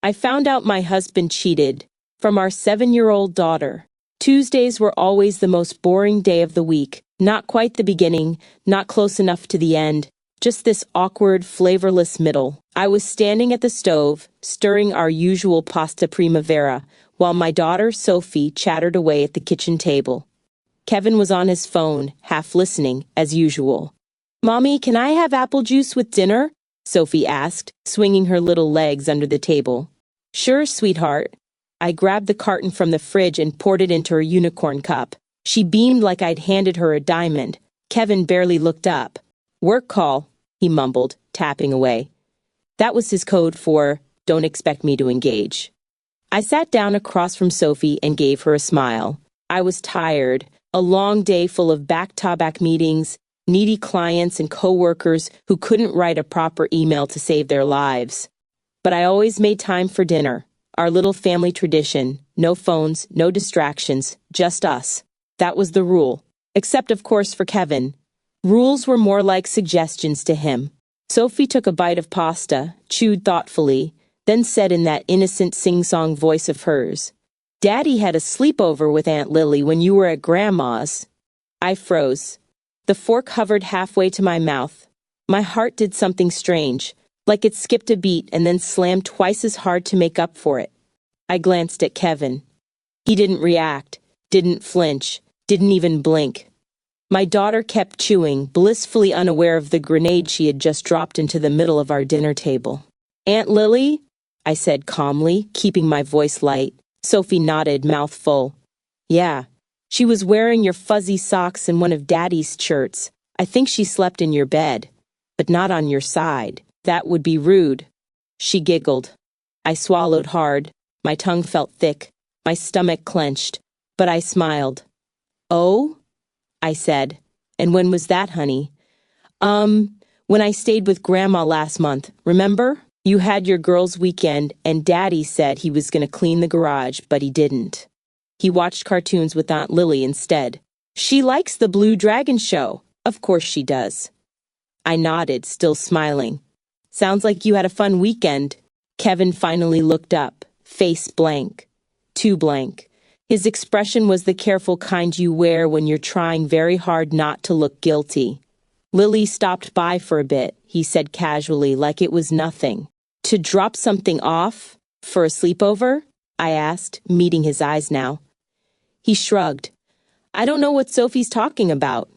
I found out my husband cheated from our 7-year-old daughter. Tuesdays were always the most boring day of the week. Not quite the beginning, not close enough to the end, just this awkward, flavorless middle. I was standing at the stove, stirring our usual pasta primavera, while my daughter, Sophie, chattered away at the kitchen table. Kevin was on his phone, half listening, as usual. "Mommy, can I have apple juice with dinner?" Sophie asked, swinging her little legs under the table. "Sure, sweetheart." I grabbed the carton from the fridge and poured it into her unicorn cup. She beamed like I'd handed her a diamond. Kevin barely looked up. "Work call," he mumbled, tapping away. That was his code for, "Don't expect me to engage." I sat down across from Sophie and gave her a smile. I was tired. A long day full of back-to-back meetings, needy clients and coworkers who couldn't write a proper email to save their lives. But I always made time for dinner. Our little family tradition. No phones, no distractions, just us. That was the rule. Except, of course, for Kevin. Rules were more like suggestions to him. Sophie took a bite of pasta, chewed thoughtfully, then said in that innocent sing-song voice of hers, "Daddy had a sleepover with Aunt Lily when you were at Grandma's." I froze. The fork hovered halfway to my mouth. My heart did something strange, like it skipped a beat and then slammed twice as hard to make up for it. I glanced at Kevin. He didn't react, didn't flinch, didn't even blink. My daughter kept chewing, blissfully unaware of the grenade she had just dropped into the middle of our dinner table. "Aunt Lily?" I said calmly, keeping my voice light. Sophie nodded, mouth full. "Yeah. She was wearing your fuzzy socks and one of Daddy's shirts. I think she slept in your bed. But not on your side. That would be rude." She giggled. I swallowed hard. My tongue felt thick. My stomach clenched. But I smiled. "Oh?" I said. "And when was that, honey?" When I stayed with Grandma last month, remember? You had your girls' weekend, and Daddy said he was going to clean the garage, but he didn't. He watched cartoons with Aunt Lily instead. She likes the Blue Dragon show. Of course she does. I nodded, still smiling. "Sounds like you had a fun weekend." Kevin finally looked up, face blank. Too blank. His expression was the careful kind you wear when you're trying very hard not to look guilty. "Lily stopped by for a bit," he said casually, like it was nothing. "To drop something off? For a sleepover?" I asked, meeting his eyes now. He shrugged. "I don't know what Sophie's talking about."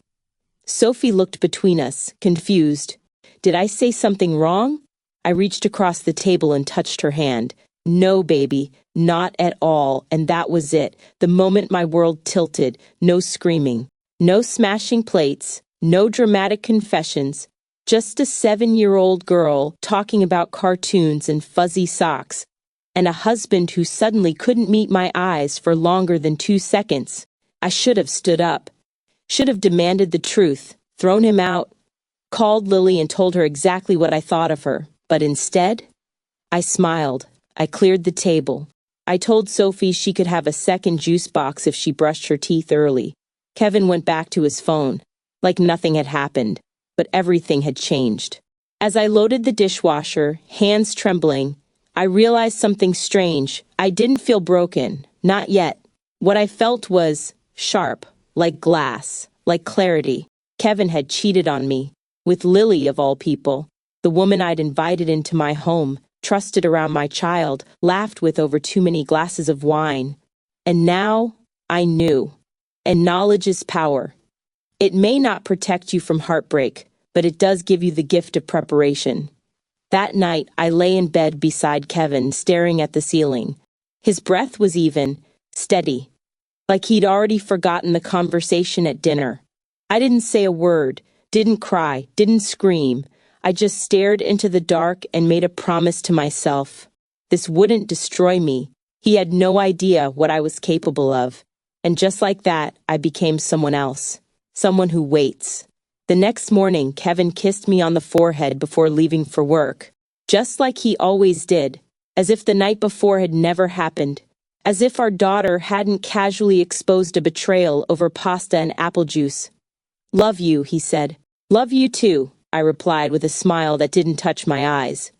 Sophie looked between us, confused. Did I say something wrong? I reached across the table and touched her hand. "No, baby, not at all," and that was it. The moment my world tilted, no screaming, no smashing plates, no dramatic confessions, just a 7-year-old girl talking about cartoons and fuzzy socks, and a husband who suddenly couldn't meet my eyes for longer than 2 seconds. I should have stood up, should have demanded the truth, thrown him out, called Lily and told her exactly what I thought of her. But instead, I smiled. I cleared the table. I told Sophie she could have a second juice box if she brushed her teeth early. Kevin went back to his phone, like nothing had happened, but everything had changed. As I loaded the dishwasher, hands trembling, I realized something strange. I didn't feel broken, not yet. What I felt was sharp, like glass, like clarity. Kevin had cheated on me, with Lily of all people, the woman I'd invited into my home, trusted around my child, laughed with over too many glasses of wine. And now I knew. And knowledge is power. It may not protect you from heartbreak, but it does give you the gift of preparation. That night, I lay in bed beside Kevin, staring at the ceiling. His breath was even, steady, like he'd already forgotten the conversation at dinner. I didn't say a word, didn't cry, didn't scream. I just stared into the dark and made a promise to myself. This wouldn't destroy me. He had no idea what I was capable of. And just like that, I became someone else. Someone who waits. The next morning, Kevin kissed me on the forehead before leaving for work. Just like he always did. As if the night before had never happened. As if our daughter hadn't casually exposed a betrayal over pasta and apple juice. "Love you," he said. "Love you too," I replied with a smile that didn't touch my eyes.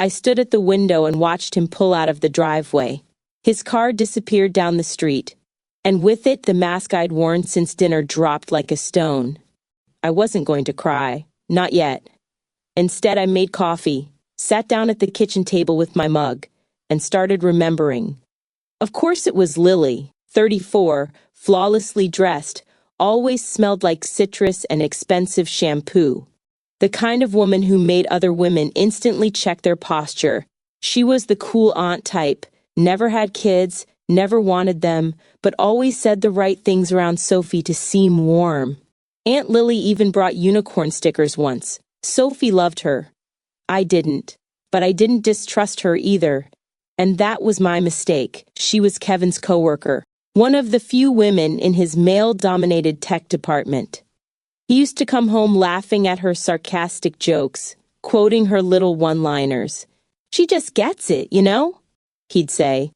I stood at the window and watched him pull out of the driveway. His car disappeared down the street, and with it the mask I'd worn since dinner dropped like a stone. I wasn't going to cry, not yet. Instead, I made coffee, sat down at the kitchen table with my mug, and started remembering. Of course it was Lily, 34, flawlessly dressed, always smelled like citrus and expensive shampoo. The kind of woman who made other women instantly check their posture. She was the cool aunt type, never had kids, never wanted them, but always said the right things around Sophie to seem warm. Aunt Lily even brought unicorn stickers once. Sophie loved her. I didn't. But I didn't distrust her either. And that was my mistake. She was Kevin's coworker, one of the few women in his male-dominated tech department. He used to come home laughing at her sarcastic jokes, quoting her little one-liners. "She just gets it, you know?" he'd say.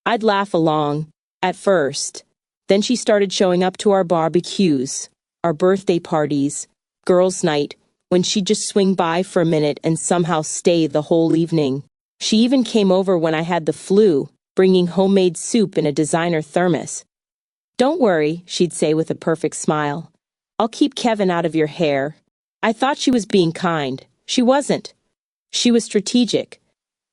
I'd laugh along, at first. Then she started showing up to our barbecues, our birthday parties, girls' night, when she'd just swing by for a minute and somehow stay the whole evening. She even came over when I had the flu, bringing homemade soup in a designer thermos. "Don't worry," she'd say with a perfect smile. "I'll keep Kevin out of your hair." I thought she was being kind. She wasn't. She was strategic.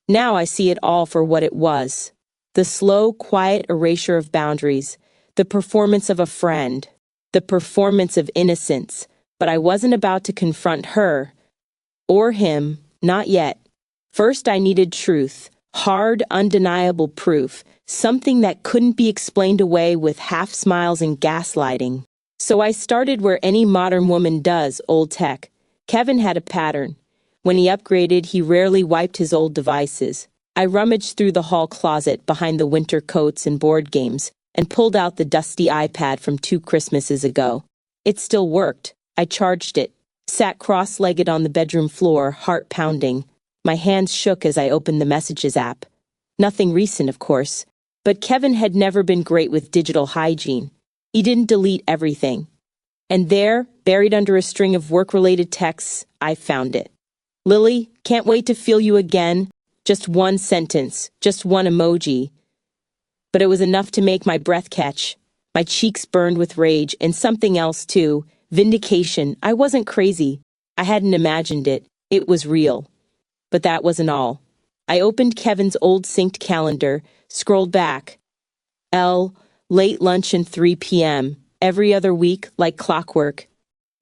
Now I see it all for what it was. The slow, quiet erasure of boundaries, the performance of a friend, the performance of innocence. But I wasn't about to confront her. Or him, not yet. First I needed truth, hard, undeniable proof, something that couldn't be explained away with half smiles and gaslighting. So I started where any modern woman does, old tech. Kevin had a pattern. When he upgraded, he rarely wiped his old devices. I rummaged through the hall closet behind the winter coats and board games and pulled out the dusty iPad from 2 Christmases ago. It still worked. I charged it, sat cross-legged on the bedroom floor, heart pounding. My hands shook as I opened the Messages app. Nothing recent, of course, but Kevin had never been great with digital hygiene. He didn't delete everything. And there, buried under a string of work-related texts, I found it. "Lily, can't wait to feel you again." Just one sentence, just one emoji. But it was enough to make my breath catch. My cheeks burned with rage, and something else too. Vindication. I wasn't crazy. I hadn't imagined it. It was real. But that wasn't all. I opened Kevin's old synced calendar, scrolled back. Late lunch and 3 p.m. Every other week, like clockwork.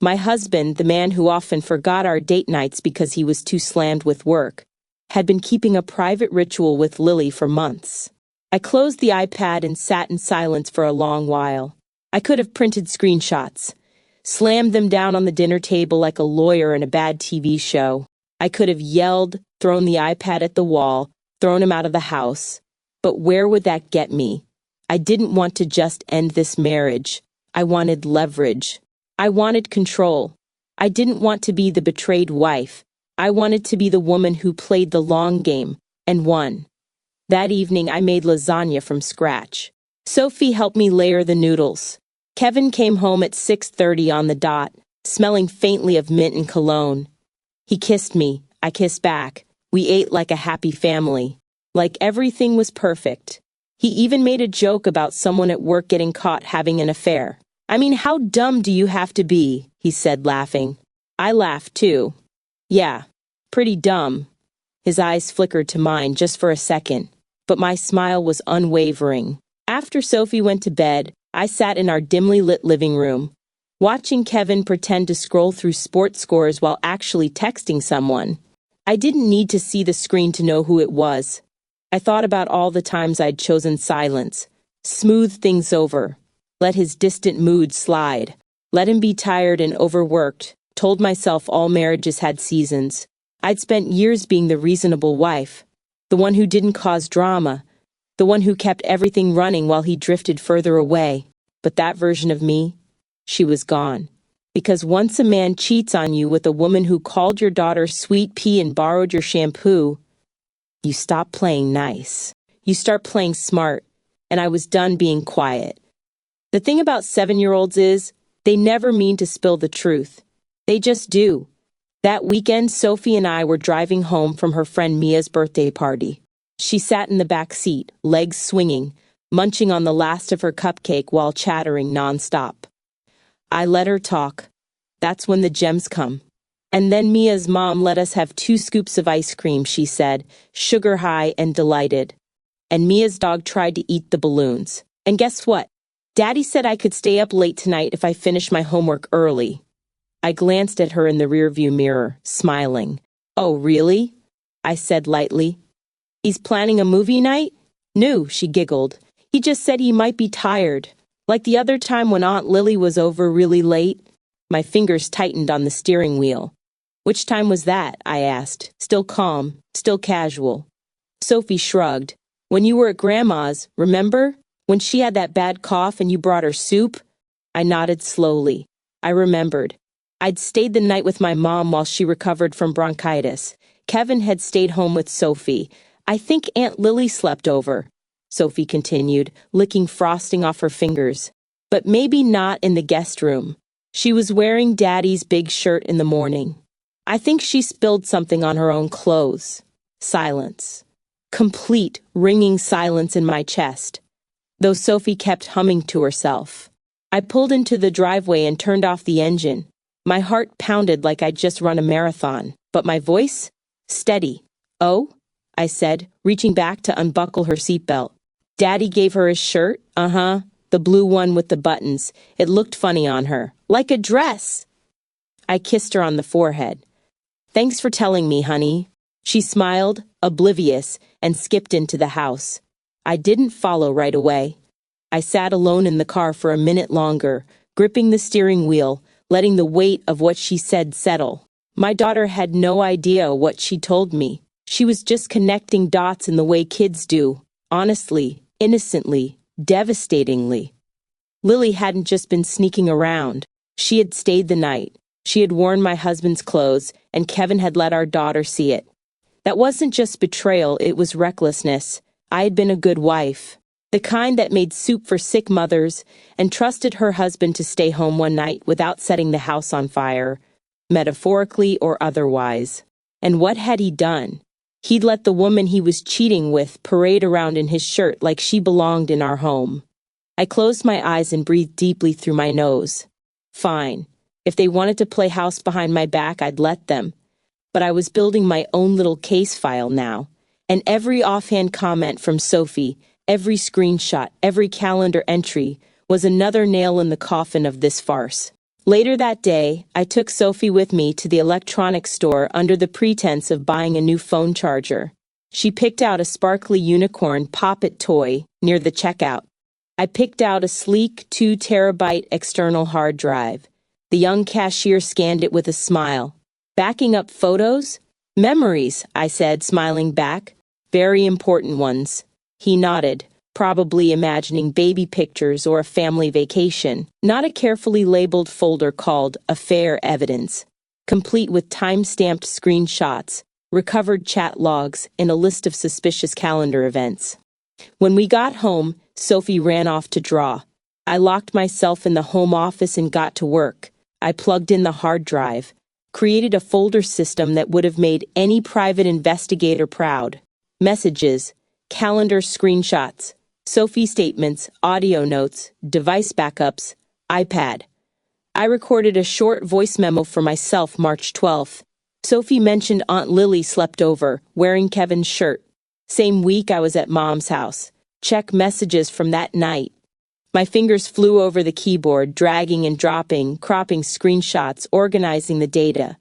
My husband, the man who often forgot our date nights because he was too slammed with work, had been keeping a private ritual with Lily for months. I closed the iPad and sat in silence for a long while. I could have printed screenshots, slammed them down on the dinner table like a lawyer in a bad TV show. I could have yelled, thrown the iPad at the wall, thrown him out of the house. But where would that get me? I didn't want to just end this marriage. I wanted leverage. I wanted control. I didn't want to be the betrayed wife. I wanted to be the woman who played the long game and won. That evening I made lasagna from scratch. Sophie helped me layer the noodles. Kevin came home at 6:30 on the dot, smelling faintly of mint and cologne. He kissed me. I kissed back. We ate like a happy family. Like everything was perfect. He even made a joke about someone at work getting caught having an affair. "I mean, how dumb do you have to be?" he said, laughing. I laughed too. "Yeah, pretty dumb." His eyes flickered to mine just for a second, but my smile was unwavering. After Sophie went to bed, I sat in our dimly lit living room, watching Kevin pretend to scroll through sports scores while actually texting someone. I didn't need to see the screen to know who it was. I thought about all the times I'd chosen silence, smoothed things over, let his distant mood slide, let him be tired and overworked, told myself all marriages had seasons. I'd spent years being the reasonable wife, the one who didn't cause drama, the one who kept everything running while he drifted further away. But that version of me, she was gone. Because once a man cheats on you with a woman who called your daughter sweet pea and borrowed your shampoo, you stop playing nice. You start playing smart, and I was done being quiet. The thing about 7-year-olds is, they never mean to spill the truth. They just do. That weekend, Sophie and I were driving home from her friend Mia's birthday party. She sat in the back seat, legs swinging, munching on the last of her cupcake while chattering nonstop. I let her talk. That's when the gems come. And then Mia's mom let us have 2 scoops of ice cream, she said, sugar high and delighted. And Mia's dog tried to eat the balloons. And guess what? Daddy said I could stay up late tonight if I finished my homework early. I glanced at her in the rearview mirror, smiling. Oh, really? I said lightly. He's planning a movie night? No, she giggled. He just said he might be tired. Like the other time when Aunt Lily was over really late. My fingers tightened on the steering wheel. Which time was that? I asked, still calm, still casual. Sophie shrugged. When you were at Grandma's, remember? When she had that bad cough and you brought her soup? I nodded slowly. I remembered. I'd stayed the night with my mom while she recovered from bronchitis. Kevin had stayed home with Sophie. I think Aunt Lily slept over, Sophie continued, licking frosting off her fingers. But maybe not in the guest room. She was wearing Daddy's big shirt in the morning. I think she spilled something on her own clothes. Silence. Complete, ringing silence in my chest. Though Sophie kept humming to herself. I pulled into the driveway and turned off the engine. My heart pounded like I'd just run a marathon, but my voice? Steady. Oh? I said, reaching back to unbuckle her seatbelt. Daddy gave her his shirt? Uh-huh. The blue one with the buttons. It looked funny on her. Like a dress. I kissed her on the forehead. Thanks for telling me, honey. She smiled, oblivious, and skipped into the house. I didn't follow right away. I sat alone in the car for a minute longer, gripping the steering wheel, letting the weight of what she said settle. My daughter had no idea what she told me. She was just connecting dots in the way kids do, honestly, innocently, devastatingly. Lily hadn't just been sneaking around. She had stayed the night. She had worn my husband's clothes, and Kevin had let our daughter see it. That wasn't just betrayal, it was recklessness. I had been a good wife. The kind that made soup for sick mothers and trusted her husband to stay home one night without setting the house on fire, metaphorically or otherwise. And what had he done? He'd let the woman he was cheating with parade around in his shirt like she belonged in our home. I closed my eyes and breathed deeply through my nose. Fine. If they wanted to play house behind my back, I'd let them. But I was building my own little case file now, and every offhand comment from Sophie, every screenshot, every calendar entry was another nail in the coffin of this farce. Later that day, I took Sophie with me to the electronics store under the pretense of buying a new phone charger. She picked out a sparkly unicorn pop-it toy near the checkout. I picked out a sleek 2-terabyte external hard drive. The young cashier scanned it with a smile. Backing up photos? Memories, I said, smiling back. Very important ones. He nodded, probably imagining baby pictures or a family vacation, not a carefully labeled folder called Affair Evidence, complete with time-stamped screenshots, recovered chat logs, and a list of suspicious calendar events. When we got home, Sophie ran off to draw. I locked myself in the home office and got to work. I plugged in the hard drive, created a folder system that would have made any private investigator proud. Messages, calendar screenshots, Sophie statements, audio notes, device backups, iPad. I recorded a short voice memo for myself March 12th. Sophie mentioned Aunt Lily slept over, wearing Kevin's shirt. Same week I was at Mom's house. Check messages from that night. My fingers flew over the keyboard, dragging and dropping, cropping screenshots, organizing the data.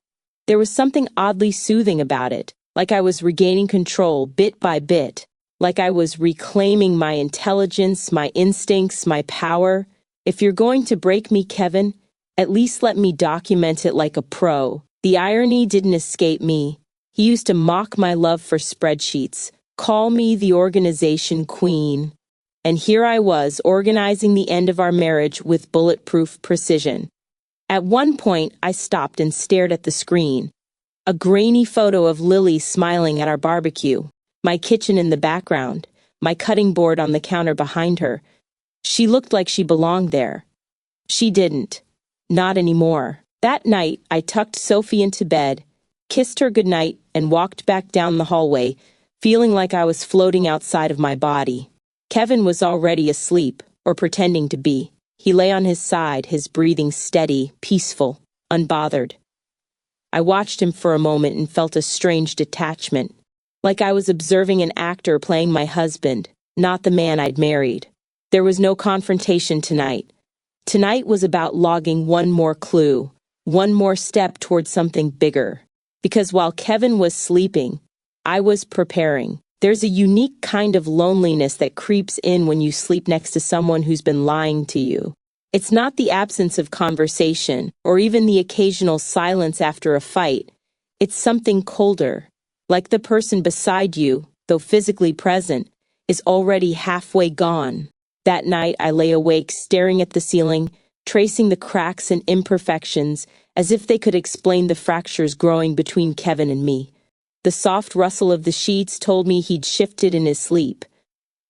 There was something oddly soothing about it, like I was regaining control bit by bit, like I was reclaiming my intelligence, my instincts, my power. If you're going to break me, Kevin, at least let me document it like a pro. The irony didn't escape me. He used to mock my love for spreadsheets, call me the organization queen. And here I was, organizing the end of our marriage with bulletproof precision. At one point, I stopped and stared at the screen. A grainy photo of Lily smiling at our barbecue, my kitchen in the background, my cutting board on the counter behind her. She looked like she belonged there. She didn't. Not anymore. That night, I tucked Sophie into bed, kissed her goodnight, and walked back down the hallway, feeling like I was floating outside of my body. Kevin was already asleep, or pretending to be. He lay on his side, his breathing steady, peaceful, unbothered. I watched him for a moment and felt a strange detachment, like I was observing an actor playing my husband, not the man I'd married. There was no confrontation tonight. Tonight was about logging one more clue, one more step towards something bigger. Because while Kevin was sleeping, I was preparing. There's a unique kind of loneliness that creeps in when you sleep next to someone who's been lying to you. It's not the absence of conversation, or even the occasional silence after a fight. It's something colder, like the person beside you, though physically present, is already halfway gone. That night I lay awake staring at the ceiling, tracing the cracks and imperfections as if they could explain the fractures growing between Kevin and me. The soft rustle of the sheets told me he'd shifted in his sleep.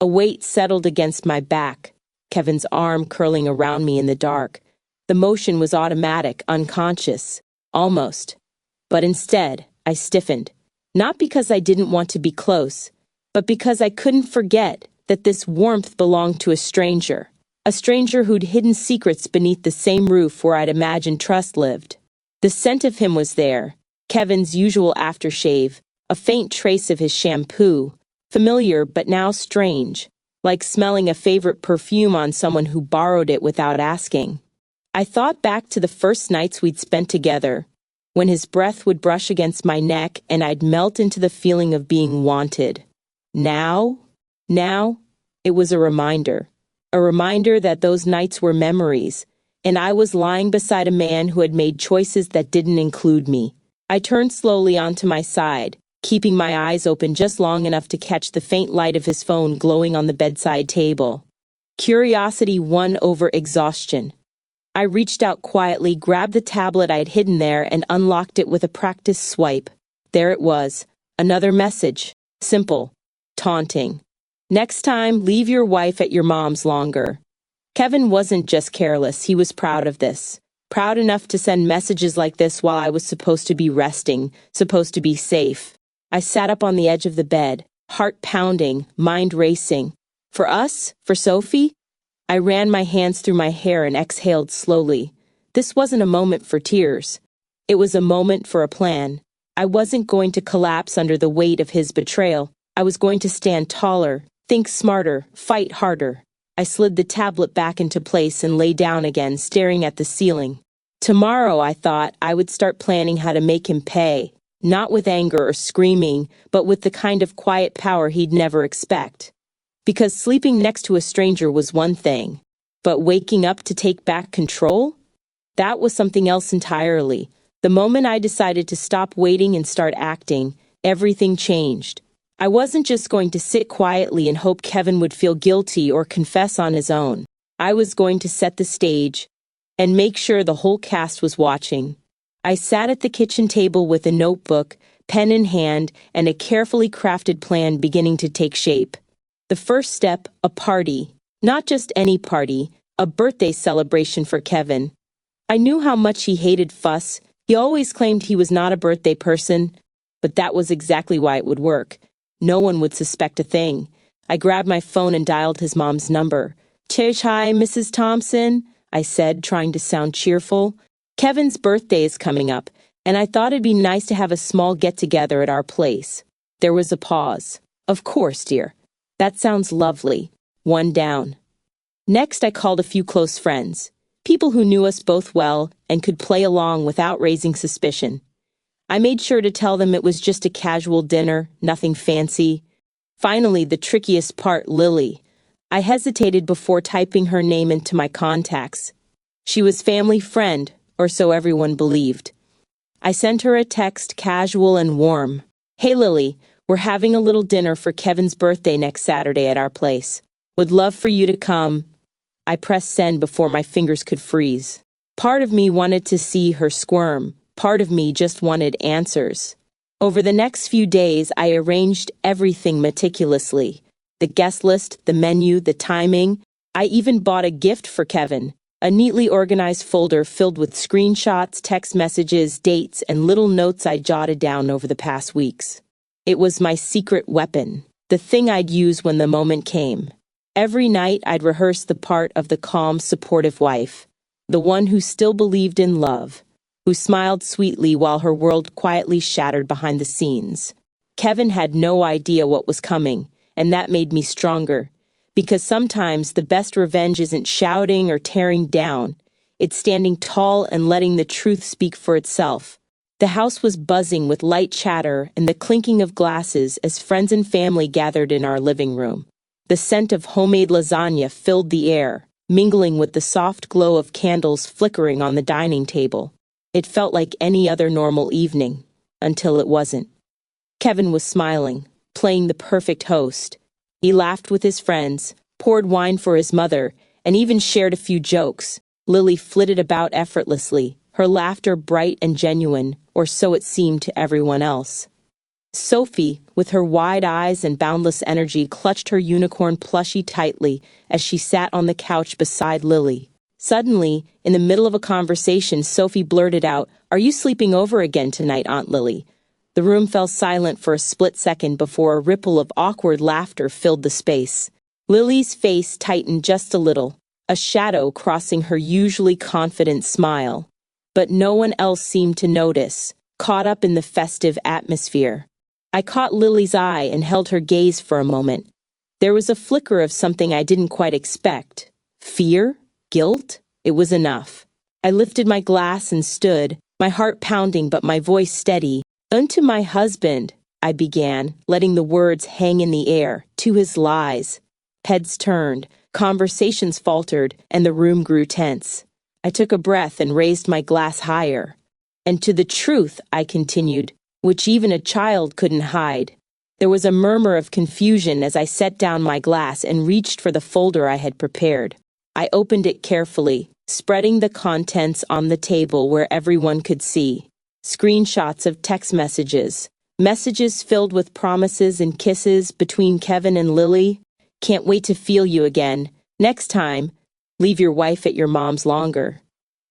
A weight settled against my back, Kevin's arm curling around me in the dark. The motion was automatic, unconscious, almost. But instead, I stiffened. Not because I didn't want to be close, but because I couldn't forget that this warmth belonged to a stranger who'd hidden secrets beneath the same roof where I'd imagined trust lived. The scent of him was there, Kevin's usual aftershave, a faint trace of his shampoo, familiar but now strange, like smelling a favorite perfume on someone who borrowed it without asking. I thought back to the first nights we'd spent together, when his breath would brush against my neck and I'd melt into the feeling of being wanted. Now, it was a reminder that those nights were memories, and I was lying beside a man who had made choices that didn't include me. I turned slowly onto my side, keeping my eyes open just long enough to catch the faint light of his phone glowing on the bedside table. Curiosity won over exhaustion. I reached out quietly, grabbed the tablet I'd hidden there, and unlocked it with a practiced swipe. There it was. Another message. Simple. Taunting. Next time, leave your wife at your mom's longer. Kevin wasn't just careless, he was proud of this. Proud enough to send messages like this while I was supposed to be resting, supposed to be safe. I sat up on the edge of the bed, heart pounding, mind racing. For us? For Sophie? I ran my hands through my hair and exhaled slowly. This wasn't a moment for tears. It was a moment for a plan. I wasn't going to collapse under the weight of his betrayal. I was going to stand taller, think smarter, fight harder. I slid the tablet back into place and lay down again, staring at the ceiling. Tomorrow, I thought, I would start planning how to make him pay. Not with anger or screaming, but with the kind of quiet power he'd never expect. Because sleeping next to a stranger was one thing, but waking up to take back control? That was something else entirely. The moment I decided to stop waiting and start acting, everything changed. I wasn't just going to sit quietly and hope Kevin would feel guilty or confess on his own. I was going to set the stage and make sure the whole cast was watching. I sat at the kitchen table with a notebook, pen in hand, and a carefully crafted plan beginning to take shape. The first step, a party. Not just any party, a birthday celebration for Kevin. I knew how much he hated fuss. He always claimed he was not a birthday person, but that was exactly why it would work. No one would suspect a thing. I grabbed my phone and dialed his mom's number. "Hi, Mrs. Thompson," I said, trying to sound cheerful. "Kevin's birthday is coming up, and I thought it'd be nice to have a small get-together at our place." There was a pause. "Of course, dear. That sounds lovely." One down. Next, I called a few close friends, people who knew us both well and could play along without raising suspicion. I made sure to tell them it was just a casual dinner, nothing fancy. Finally, the trickiest part, Lily. I hesitated before typing her name into my contacts. She was family friend, or so everyone believed. I sent her a text, casual and warm. "Hey Lily, we're having a little dinner for Kevin's birthday next Saturday at our place. Would love for you to come." I pressed send before my fingers could freeze. Part of me wanted to see her squirm. Part of me just wanted answers. Over the next few days, I arranged everything meticulously. The guest list, the menu, the timing. I even bought a gift for Kevin, a neatly organized folder filled with screenshots, text messages, dates, and little notes I jotted down over the past weeks. It was my secret weapon, the thing I'd use when the moment came. Every night I'd rehearse the part of the calm, supportive wife, the one who still believed in love, who smiled sweetly while her world quietly shattered behind the scenes. Kevin had no idea what was coming, and that made me stronger, because sometimes the best revenge isn't shouting or tearing down, it's standing tall and letting the truth speak for itself. The house was buzzing with light chatter and the clinking of glasses as friends and family gathered in our living room. The scent of homemade lasagna filled the air, mingling with the soft glow of candles flickering on the dining table. It felt like any other normal evening, until it wasn't. Kevin was smiling, playing the perfect host. He laughed with his friends, poured wine for his mother, and even shared a few jokes. Lily flitted about effortlessly, her laughter bright and genuine, or so it seemed to everyone else. Sophie, with her wide eyes and boundless energy, clutched her unicorn plushie tightly as she sat on the couch beside Lily. Suddenly, in the middle of a conversation, Sophie blurted out, "Are you sleeping over again tonight, Aunt Lily?" The room fell silent for a split second before a ripple of awkward laughter filled the space. Lily's face tightened just a little, a shadow crossing her usually confident smile. But no one else seemed to notice, caught up in the festive atmosphere. I caught Lily's eye and held her gaze for a moment. There was a flicker of something I didn't quite expect. Fear? Guilt? It was enough. I lifted my glass and stood, my heart pounding but my voice steady. "Unto my husband," I began, letting the words hang in the air, "to his lies." Heads turned, conversations faltered, and the room grew tense. I took a breath and raised my glass higher. "And to the truth," I continued, "which even a child couldn't hide." There was a murmur of confusion as I set down my glass and reached for the folder I had prepared. I opened it carefully, spreading the contents on the table where everyone could see. Screenshots of text messages, messages filled with promises and kisses between Kevin and Lily. "Can't wait to feel you again. Next time, leave your wife at your mom's longer."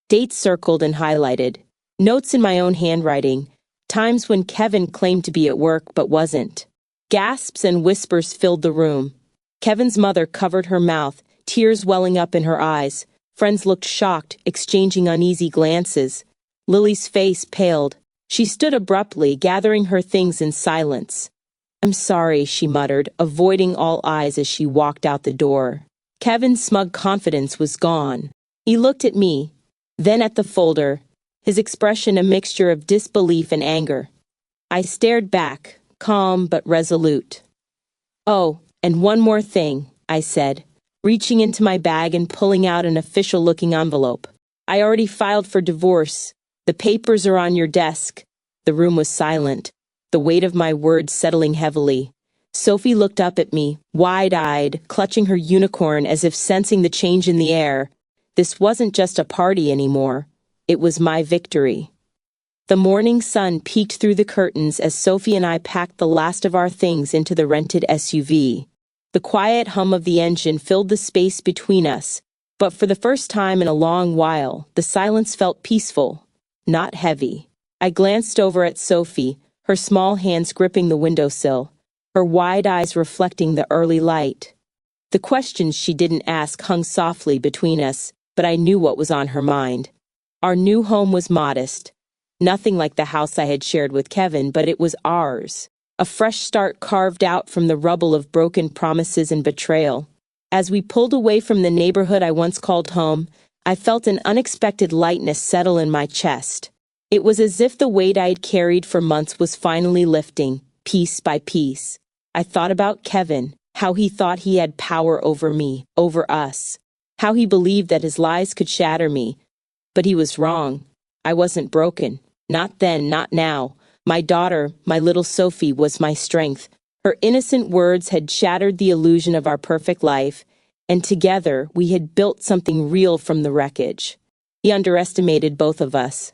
Dates circled and highlighted. Notes in my own handwriting. Times when Kevin claimed to be at work but wasn't. Gasps and whispers filled the room. Kevin's mother covered her mouth, tears welling up in her eyes. Friends looked shocked, exchanging uneasy glances. Lily's face paled. She stood abruptly, gathering her things in silence. "I'm sorry," she muttered, avoiding all eyes as she walked out the door. Kevin's smug confidence was gone. He looked at me, then at the folder, his expression a mixture of disbelief and anger. I stared back, calm but resolute. "Oh, and one more thing," I said, reaching into my bag and pulling out an official-looking envelope. "I already filed for divorce. The papers are on your desk." The room was silent, the weight of my words settling heavily. Sophie looked up at me, wide-eyed, clutching her unicorn as if sensing the change in the air. This wasn't just a party anymore. It was my victory. The morning sun peeked through the curtains as Sophie and I packed the last of our things into the rented SUV. The quiet hum of the engine filled the space between us, but for the first time in a long while, the silence felt peaceful, not heavy. I glanced over at Sophie, her small hands gripping the windowsill, her wide eyes reflecting the early light. The questions she didn't ask hung softly between us, but I knew what was on her mind. Our new home was modest. Nothing like the house I had shared with Kevin, but it was ours. A fresh start carved out from the rubble of broken promises and betrayal. As we pulled away from the neighborhood I once called home, I felt an unexpected lightness settle in my chest. It was as if the weight I had carried for months was finally lifting, piece by piece. I thought about Kevin, how he thought he had power over me, over us, how he believed that his lies could shatter me. But he was wrong. I wasn't broken. Not then, not now. My daughter, my little Sophie, was my strength. Her innocent words had shattered the illusion of our perfect life, and together we had built something real from the wreckage. He underestimated both of us.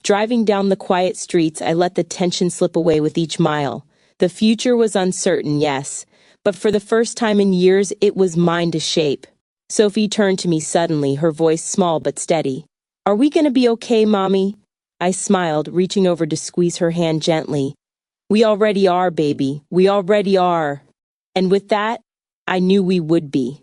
Driving down the quiet streets, I let the tension slip away with each mile. The future was uncertain, yes, but for the first time in years, it was mine to shape. Sophie turned to me suddenly, her voice small but steady. Are we gonna be okay, Mommy? I smiled, reaching over to squeeze her hand gently. We already are, baby. We already are. And with that, I knew we would be.